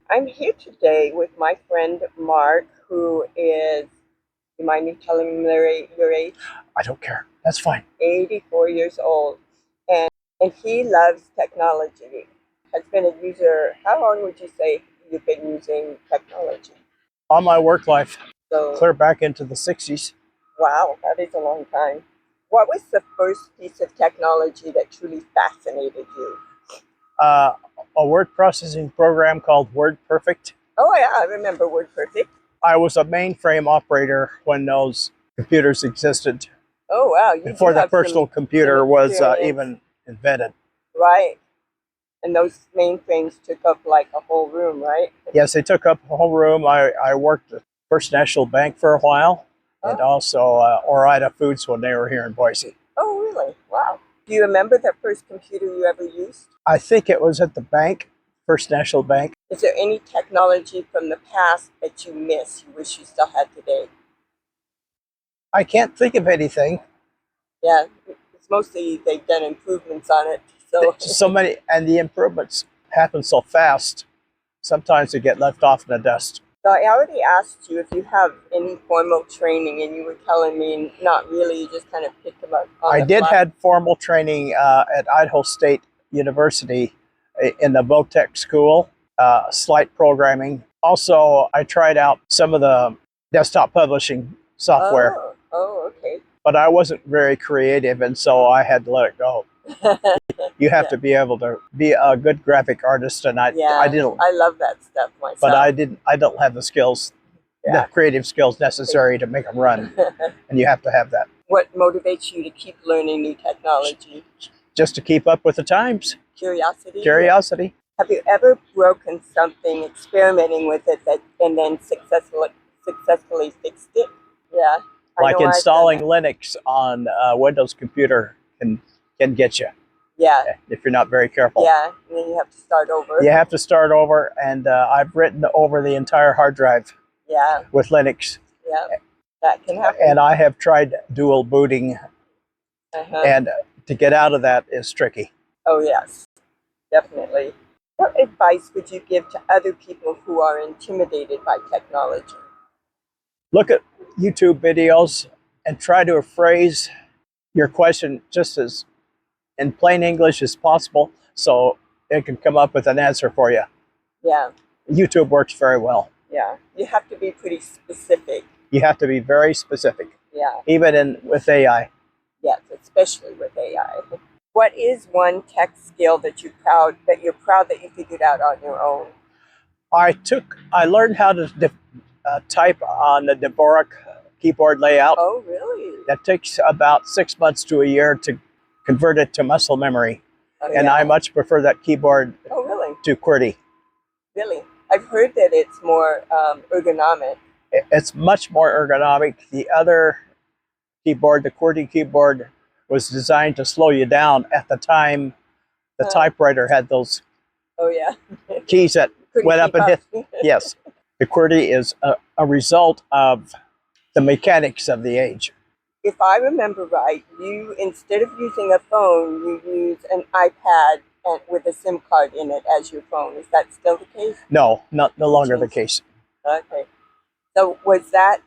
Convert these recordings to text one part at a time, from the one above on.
I'm here today with my friend Mark, who is, you mind me telling me your age? I don't care. That's fine. 84 years old. And he loves technology. Has been a user, how long would you say you've been using technology? All my work life, So, clear back into the 60s. wow, that is a long time. What was the first piece of technology that truly fascinated you? A word processing program called WordPerfect. Oh yeah, I remember WordPerfect. I was a mainframe operator when those computers existed, Oh wow, you before do the have personal some computer was experience. even invented. Right. And those mainframes took up like a whole room, right? Yes, they took up a whole room. I worked at First National Bank for a while, and also Ore-Ida Foods when they were here in Boise. Oh, really? Wow. Do you remember the first computer you ever used? I think it was at the bank, First National Bank. Is there any technology from the past that you miss, you wish you still had today? I can't think of anything. Yeah, it's mostly they've done improvements on it. So many, and the improvements happen so fast. Sometimes they get left off in the dust. So I already asked you if you have any formal training, and you were telling me not really. You just kind of picked them up on I the did fly. have formal training at Idaho State University in the VOTEC school, slight programming. Also, I tried out some of the desktop publishing software, Okay. but I wasn't very creative, and so I had to let it go. You have to be able to be a good graphic artist, and I didn't. I love that stuff myself. But I don't have the skills, the creative skills necessary to make them run, and you have to have that. What motivates you to keep learning new technology? Just to keep up with the times. Curiosity? Curiosity. Have you ever broken something experimenting with it and then successfully fixed it? Yeah. Like installing Linux on a Windows computer can get you. Yeah. If you're not very careful. Yeah, and then you have to start over. You have to start over, and I've written over the entire hard drive. Yeah. With Linux. Yeah, that can happen. And I have tried dual booting, and to get out of that is tricky. Oh yes, definitely. What advice would you give to other people who are intimidated by technology? Look at YouTube videos and try to phrase your question just as in plain English as possible, so it can come up with an answer for you. Yeah. YouTube works very well. Yeah, you have to be pretty specific. You have to be very specific. Yeah. Even with AI. Yes, especially with AI. What is one tech skill that you're proud that you figured out on your own? I learned how to type on the DreamWorks keyboard layout. Oh, really? That takes about 6 months to a year to convert it to muscle memory. Oh, and I much prefer that keyboard to QWERTY. Really? I've heard that it's more ergonomic. It's much more ergonomic. The other keyboard, the QWERTY keyboard, was designed to slow you down. At the time, the typewriter had those keys that went up and hit. Yes. The QWERTY is a result of the mechanics of the age. If I remember right, you, instead of using a phone, you use an iPad with a SIM card in it as your phone. Is that still the case? No, no longer the case. Okay. So was that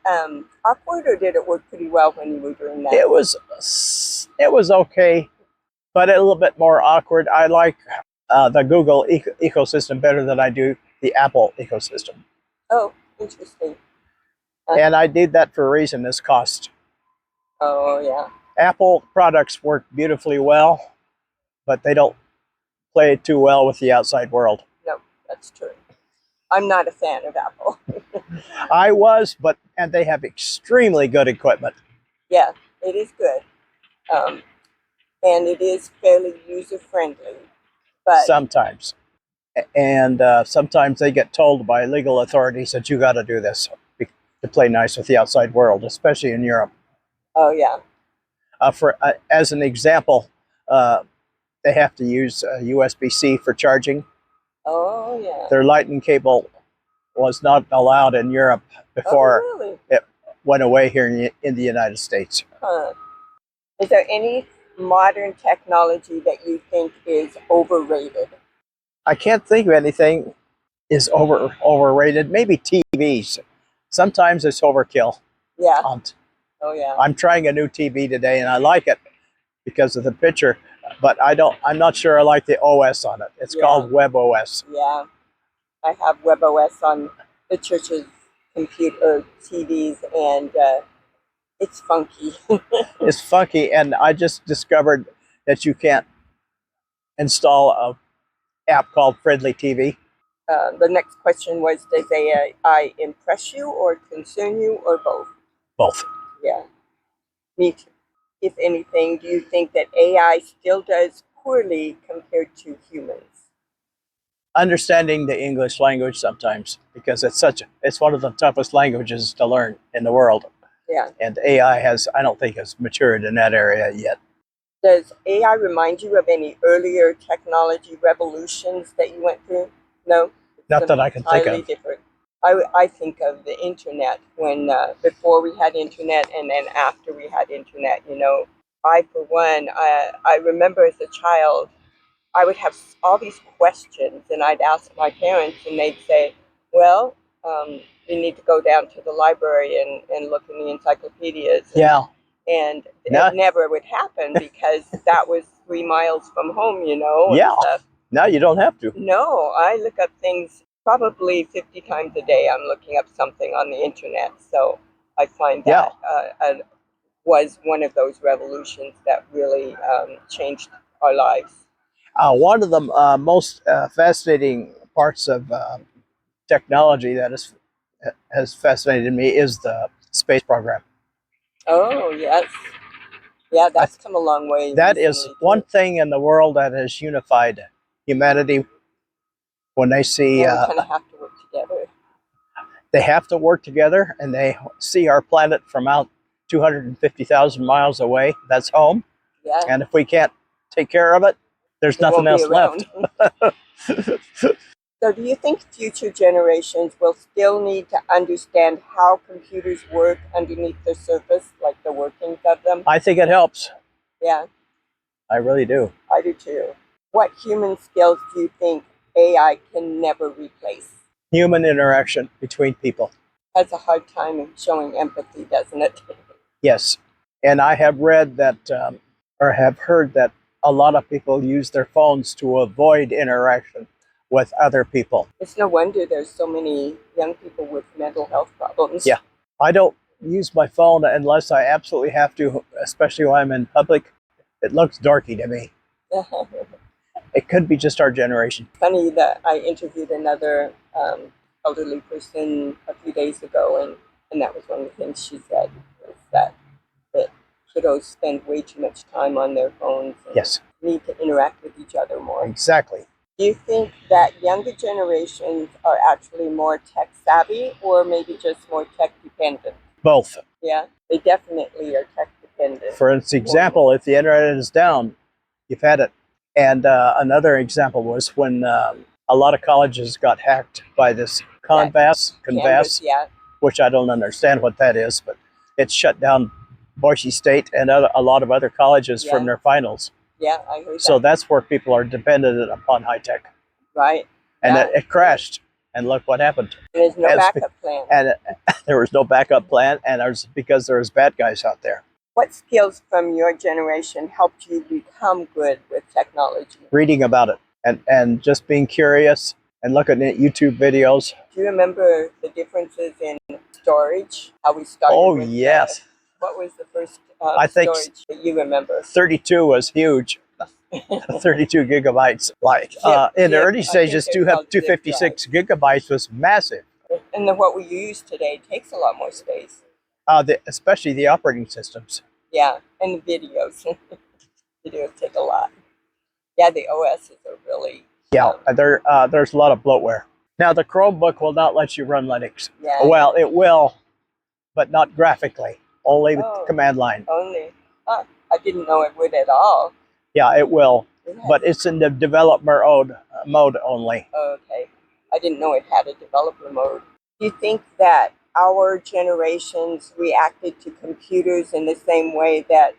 awkward, or did it work pretty well when you were doing that? It was okay, but a little bit more awkward. I like the Google ecosystem better than I do the Apple ecosystem. Oh, interesting. And I did that for a reason, is cost. Oh, yeah. Apple products work beautifully well, but they don't play too well with the outside world. No, that's true. I'm not a fan of Apple. I was, and they have extremely good equipment. Yeah, it is good. And it is fairly user-friendly. But sometimes. And sometimes they get told by legal authorities that you got to do this to play nice with the outside world, especially in Europe. Oh, yeah. As an example, they have to use USB-C for charging. Oh, yeah. Their lightning cable was not allowed in Europe before it went away here in the United States. Is there any modern technology that you think is overrated? I can't think of anything is overrated. Maybe TVs. Sometimes it's overkill. Yeah. Um, Oh yeah. I'm trying a new TV today, and I like it because of the picture, but I'm not sure I like the OS on it. It's called WebOS. Yeah. I have WebOS on the church's computer TVs, and it's funky. It's funky, and I just discovered that you can't install a app called Friendly TV. The next question was, does AI impress you or concern you or both? Both. Yeah, me too. If anything, do you think that AI still does poorly compared to humans? Understanding the English language sometimes, because it's one of the toughest languages to learn in the world. Yeah. And AI I don't think has matured in that area yet. Does AI remind you of any earlier technology revolutions that you went through? No? Not that I can think of. Different. I think of the internet when before we had internet and then after we had internet. I for one, I remember as a child, I would have all these questions, and I'd ask my parents, and they'd say, "Well, you need to go down to the library and look in the encyclopedias." And it never would happen because that was 3 miles from home, and stuff. Now you don't have to. No, I look up things probably 50 times a day. I'm looking up something on the internet. So I find that was one of those revolutions that really changed our lives. One of the most fascinating parts of technology that has fascinated me is the space program. Oh, yes. Yeah, that's come a long way. That is one thing in the world that has unified humanity. When they see, we kind of have to work together. They have to work together, and they see our planet from out 250,000 miles away. That's home. Yeah. And if we can't take care of it, there's nothing else left. So do you think future generations will still need to understand how computers work underneath the surface, like the workings of them? I think it helps. Yeah. I really do. I do too. What human skills do you think AI can never replace? Human interaction between people. Has a hard time showing empathy, doesn't it? Yes. And I have read that, or have heard that a lot of people use their phones to avoid interaction with other people. It's no wonder there's so many young people with mental health problems. Yeah. I don't use my phone unless I absolutely have to, especially when I'm in public. It looks dorky to me. It could be just our generation. Funny that I interviewed another elderly person a few days ago, and that was one of the things she said, was that kiddos spend way too much time on their phones and need to interact with each other more. Exactly. Do you think that younger generations are actually more tech savvy or maybe just more tech dependent? Both. Yeah, they definitely are tech dependent. For example, if the internet is down, you've had it. And another example was when a lot of colleges got hacked by this Canvas, which I don't understand what that is, but it shut down Boise State and a lot of other colleges from their finals. Yeah, I heard that. So that's where people are dependent upon high tech. Right. And it crashed. And look what happened. There's no backup plan. And there was no backup plan, and because there was bad guys out there. What skills from your generation helped you become good with technology? Reading about it and just being curious and looking at YouTube videos. Do you remember the differences in storage? How we started? Oh, yes. What was the first I think storage that you remember? 32 was huge. 32 gigabytes. In the early stages, 256 gigabytes was massive. And then what we use today takes a lot more space. Especially the operating systems. Yeah, and the videos. Videos take a lot. Yeah, the OSs are really... Yeah, there's a lot of bloatware. Now, the Chromebook will not let you run Linux. Yeah. Well, it will, but not graphically. Only with the command line. Only? Huh. I didn't know it would at all. Yeah, it will, but it's in the developer mode only. Okay. I didn't know it had a developer mode. Do you think that our generations reacted to computers in the same way that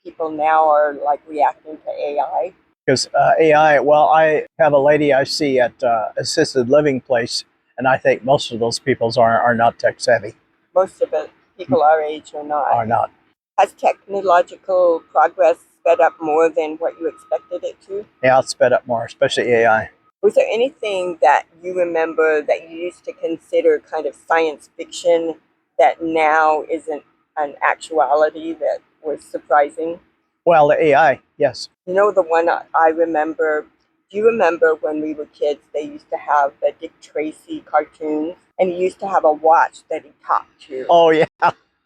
people now are like reacting to AI? Because AI, well, I have a lady I see at assisted living place, and I think most of those people are not tech savvy. Most of it, people our age are not. Are not. Has technological progress sped up more than what you expected it to? Yeah, it's sped up more, especially AI. Was there anything that you remember that you used to consider kind of science fiction that now isn't an actuality that was surprising? Well, the AI, yes. You know, the one I remember, do you remember when we were kids, they used to have the Dick Tracy cartoons, and he used to have a watch that he talked to? Oh, yeah.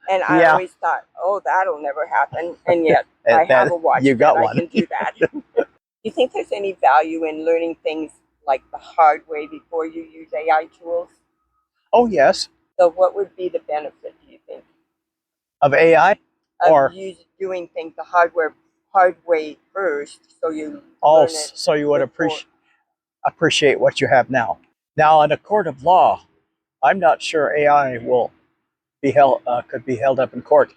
And I Yeah. always thought, oh, that'll never happen. And yet I have a watch You got that I one. can do that. Do you think there's any value in learning things like the hard way before you use AI tools? Oh, yes. So what would be the benefit, do you think, Of AI? of Or, doing things the hard way first, so you oh, learn it so you would before? appreciate what you have now. Now, in a court of law, I'm not sure AI will be held could be held up in court.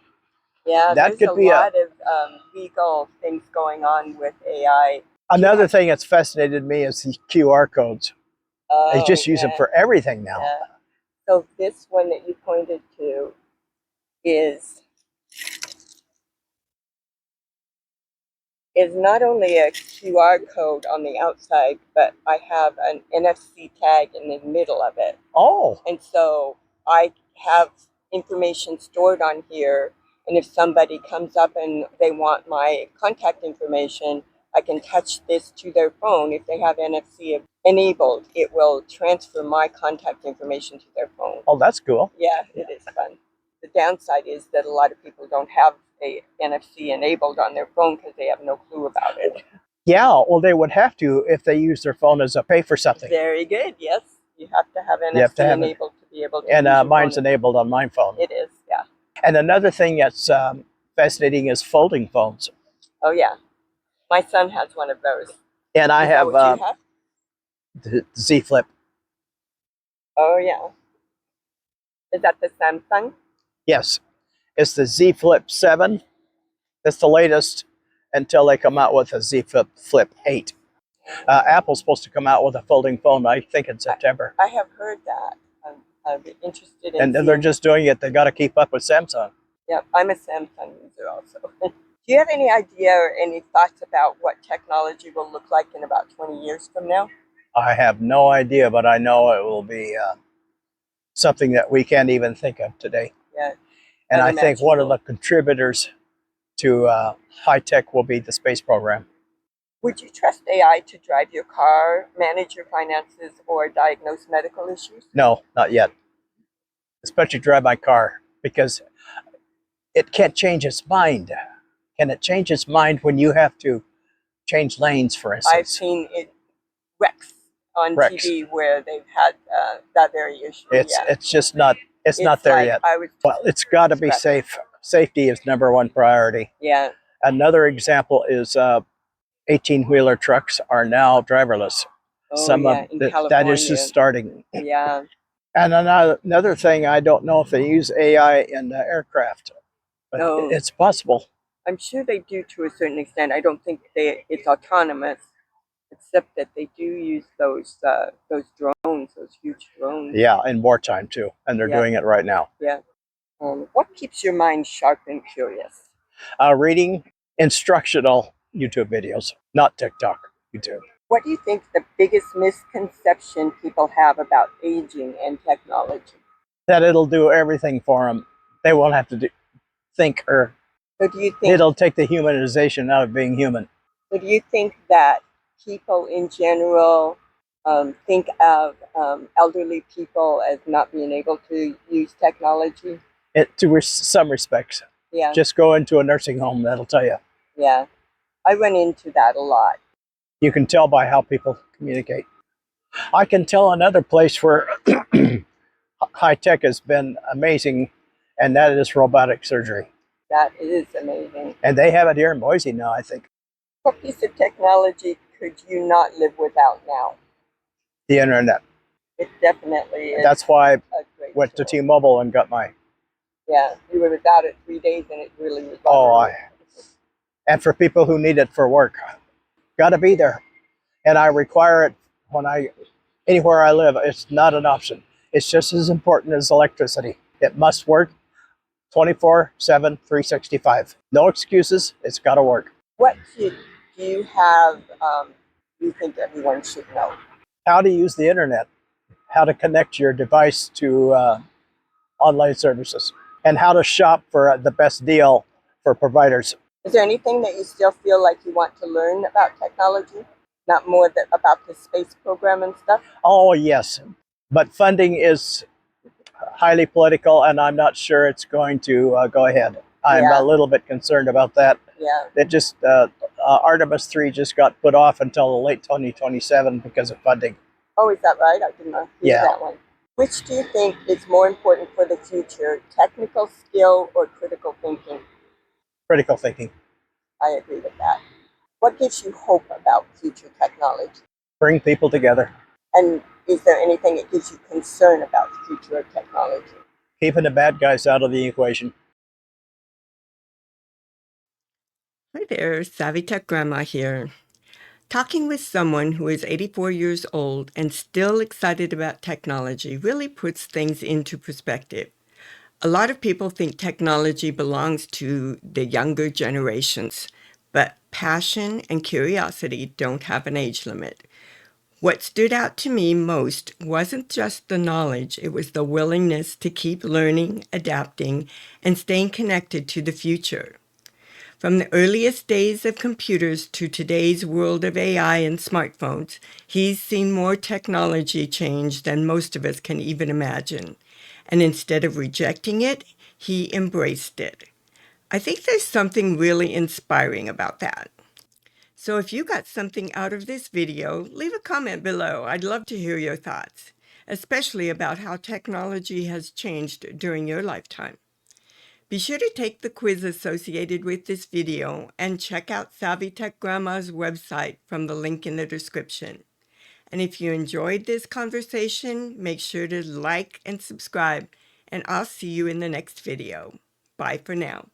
Yeah, That there's could a be lot of legal things going on with AI. another thing that's fascinated me is the QR codes. They Oh, just use them yeah, for everything now. yeah. So this one that you pointed to is not only a QR code on the outside, but I have an NFC tag in the middle of it. Oh, And so I have information stored on here. And if somebody comes up and they want my contact information, I can touch this to their phone. If they have NFC enabled, it will transfer my contact information to their phone. oh, that's cool. Yeah, it is fun. The downside is that a lot of people don't have a NFC enabled on their phone because they have no clue about it. Yeah, well, they would have to if they use their phone as a pay for something. Very good. Yes, you have to have You have to NFC have it. enabled to be able to And use your mine's phone. enabled on my phone. It is, yeah. And another thing that's fascinating is folding phones. Oh, yeah. My son has one of those. And I Is that have what you have? the Z Flip. Oh, yeah. Is that the Samsung? Yes, it's the Z Flip 7. That's the latest until they come out with a Z Flip 8. Apple's supposed to come out with a folding phone, I think, in September. I have heard that. I'm interested in And they're seeing. just doing it. They got to keep up with Samsung. Yeah, I'm a Samsung user also. Do you have any idea or any thoughts about what technology will look like in about 20 years from now? I have no idea, but I know it will be something that we can't even think of today. Yeah, And I think one of unimaginable. the contributors to high tech will be the space program. Would you trust AI to drive your car, manage your finances, or diagnose medical issues? No, not yet. Especially drive my car, because it can't change its mind. Can it change its mind when you have to change lanes, for I've instance? seen it wrecks on Wrecks. TV where they've had that very issue. It's just not. It's not there like yet. I was Well, it's got to be scratching. safe. Safety is number one priority. Yeah. Another example is 18-wheeler trucks are now driverless. Oh, Some yeah, of in that is California. just starting. Yeah. And another thing, I don't know if they use AI in the aircraft, but No, it's possible. I'm sure they do to a certain extent. I don't think it's autonomous, except that they do use those drones, those huge drones. Yeah, in wartime too, and they're Yeah. doing it right now. Yeah. What keeps your mind sharp and curious? Reading instructional YouTube videos, not TikTok, YouTube. What do you think the biggest misconception people have about aging and technology? That it'll do everything for them. They won't have to think, or So do you think it'll take the humanization out of being human. So do you think that people in general think of elderly people as not being able to use technology? To some respects, Yeah, just go into a nursing home. That'll tell you. yeah. I run into that a lot. You can tell by how people communicate. I can tell another place where high tech has been amazing, and that is robotic surgery. That is amazing. And they have it here in Boise now, I think. What piece of technology could you not live without now? The internet. It definitely is. That's why I a great went to tool. T-Mobile and got my. Yeah, you were without it 3 days and it really was. Oh, and for people who need it for work. Got to be there. And I require it anywhere I live. It's not an option. It's just as important as electricity. It must work 24/7, 365. No excuses. It's got to work. What do you have you think everyone should know? How to use the internet, how to connect your device to online services, and how to shop for the best deal for providers. Is there anything that you still feel like you want to learn about technology? Not more about the space program and stuff? Oh, yes. But funding is highly political, and I'm not sure it's going to go ahead. I'm a little bit concerned about that. Yeah. It just, Artemis 3 just got put off until late 2027 because of funding. Oh, is that right? I did not hear that one. Which do you think is more important for the future, technical skill or critical thinking? Critical thinking. I agree with that. What gives you hope about future technology? Bring people together. And is there anything that gives you concern about the future of technology? Keeping the bad guys out of the equation. Hi there, Savvy Tech Grandma here. Talking with someone who is 84 years old and still excited about technology really puts things into perspective. A lot of people think technology belongs to the younger generations, but passion and curiosity don't have an age limit. What stood out to me most wasn't just the knowledge, it was the willingness to keep learning, adapting, and staying connected to the future. From the earliest days of computers to today's world of AI and smartphones, he's seen more technology change than most of us can even imagine. And instead of rejecting it, he embraced it. I think there's something really inspiring about that. So if you got something out of this video, leave a comment below. I'd love to hear your thoughts, especially about how technology has changed during your lifetime. Be sure to take the quiz associated with this video and check out Savvy Tech Grandma's website from the link in the description. And if you enjoyed this conversation, make sure to like and subscribe, and I'll see you in the next video. Bye for now.